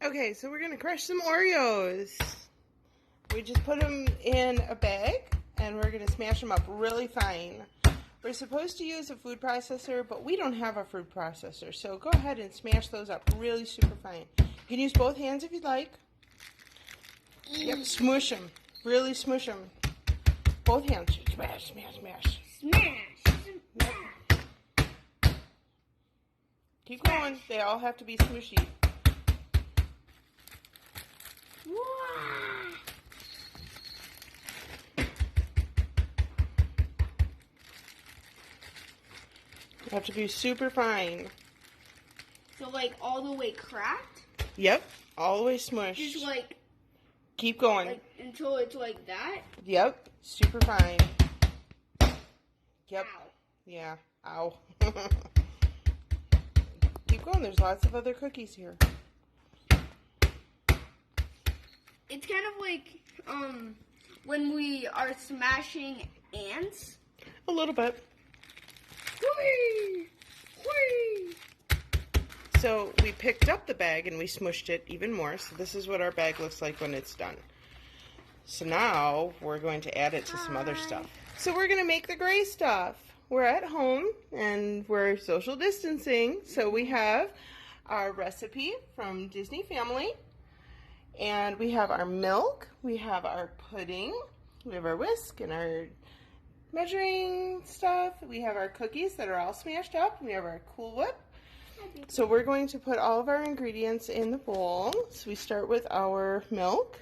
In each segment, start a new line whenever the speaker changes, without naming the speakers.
Okay, so we're going to crush some Oreos. We just put them in a bag, and we're going to smash them up really fine. We're supposed to use a food processor, but we don't have a food processor, so go ahead and smash those up really super fine. You can use both hands if you'd like. Yep, smush them. Really smush them. Both hands. Smash, smash, smash.
Smash.
Keep going. They all have to be smushy.
Wow.
They have to be super fine.
So like all the way cracked?
Yep, all the way smushed.
Just like
keep going.
Until it's like that?
Yep, super fine. Yep.
Ow.
Yeah, ow. Keep going, there's lots of other cookies here.
It's kind of like when we are smashing ants.
A little bit.
Whee! Whee!
So we picked up the bag and we smushed it even more. So this is what our bag looks like when it's done. So now we're going to add it to some other stuff. So we're going to make the gray stuff. We're at home and we're social distancing. So we have our recipe from Disney Family. And we have our milk. We have our pudding. We have our whisk and our measuring stuff. We have our cookies that are all smashed up. We have our Cool Whip. So we're going to put all of our ingredients in the bowl. So we start with our milk.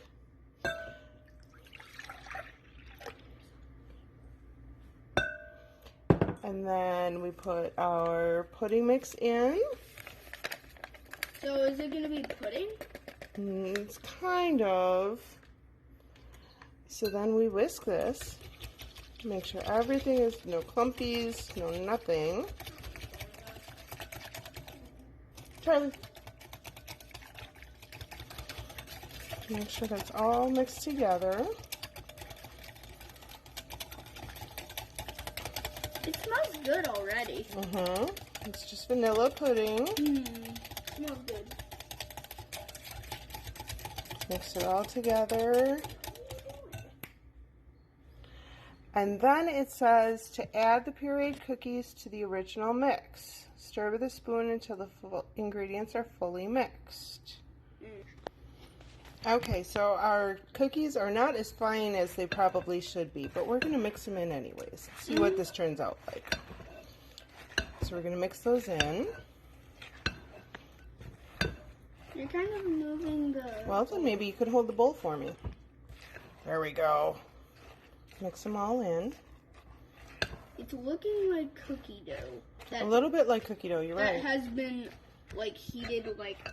And then we put our pudding mix in.
So is it going to be pudding?
It's kind of. So then we whisk this. Make sure everything is no clumpies, no nothing. Charlie. Make sure that's all mixed together.
It smells good already.
It's just vanilla pudding.
Smells good.
Mix it all together. And then it says to add the pureed cookies to the original mix. Stir with a spoon until the ingredients are fully mixed. Okay, so our cookies are not as fine as they probably should be, but we're going to mix them in anyways. See what this turns out like. So we're going to mix those in.
You're kind of moving the...
Well, then maybe you could hold the bowl for me. There we go. Mix them all in.
It's looking like cookie dough.
A little bit like cookie dough, you're right.
That has been like heated like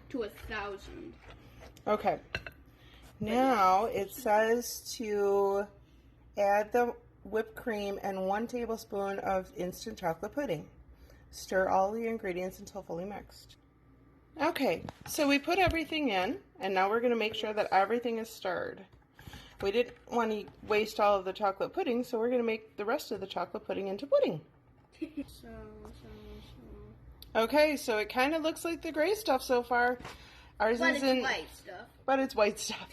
to 1,000.
Okay. Now it says to add the whipped cream and 1 tablespoon of instant chocolate pudding. Stir all the ingredients until fully mixed. Okay, so we put everything in, and now we're going to make sure that everything is stirred. We didn't want to waste all of the chocolate pudding, so we're going to make the rest of the chocolate pudding into pudding. Okay, so it kind of looks like the gray stuff so far. Ours
But
isn't,
it's white stuff.
But it's white stuff.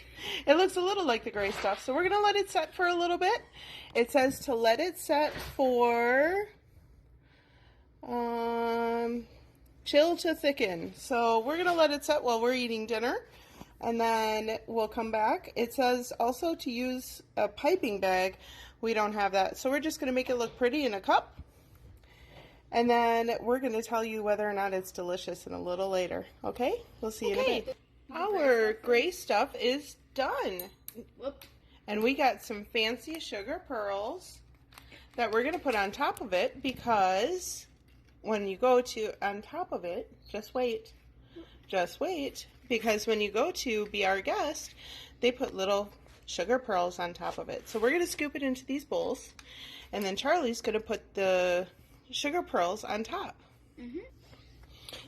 It looks a little like the gray stuff, so we're going to let it set for a little bit. It says to let it set for chill to thicken. So we're going to let it set while we're eating dinner. And then we'll come back. It says also to use a piping bag. We don't have that. So we're just going to make it look pretty in a cup. And then we're going to tell you whether or not it's delicious in a little later. Okay? We'll see you in a bit. Our gray stuff is done.
Whoop.
And we got some fancy sugar pearls that we're going to put on top of it because when you go to on top of it, just wait. Just wait. Because when you go to be our guest, they put little sugar pearls on top of it. So we're going to scoop it into these bowls. And then Charlie's going to put the sugar pearls on top.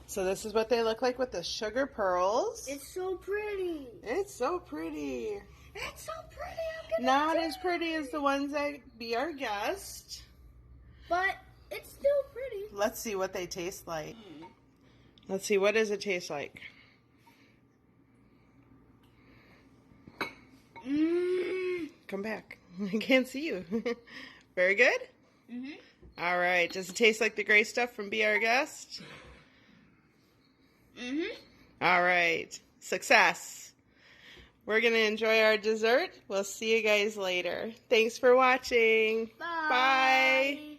So this is what they look like with the sugar pearls.
It's so pretty.
It's so pretty.
It's so pretty.
Not as pretty as the ones that be our guest.
But it's still pretty.
Let's see what they taste like. Let's see, what does it taste like? Come back. I can't see you. Very good?
Mhm.
All right. Does it taste like the gray stuff from Be Our Guest?
Mhm.
All right. Success. We're going to enjoy our dessert. We'll see you guys later. Thanks for watching.
Bye.
Bye.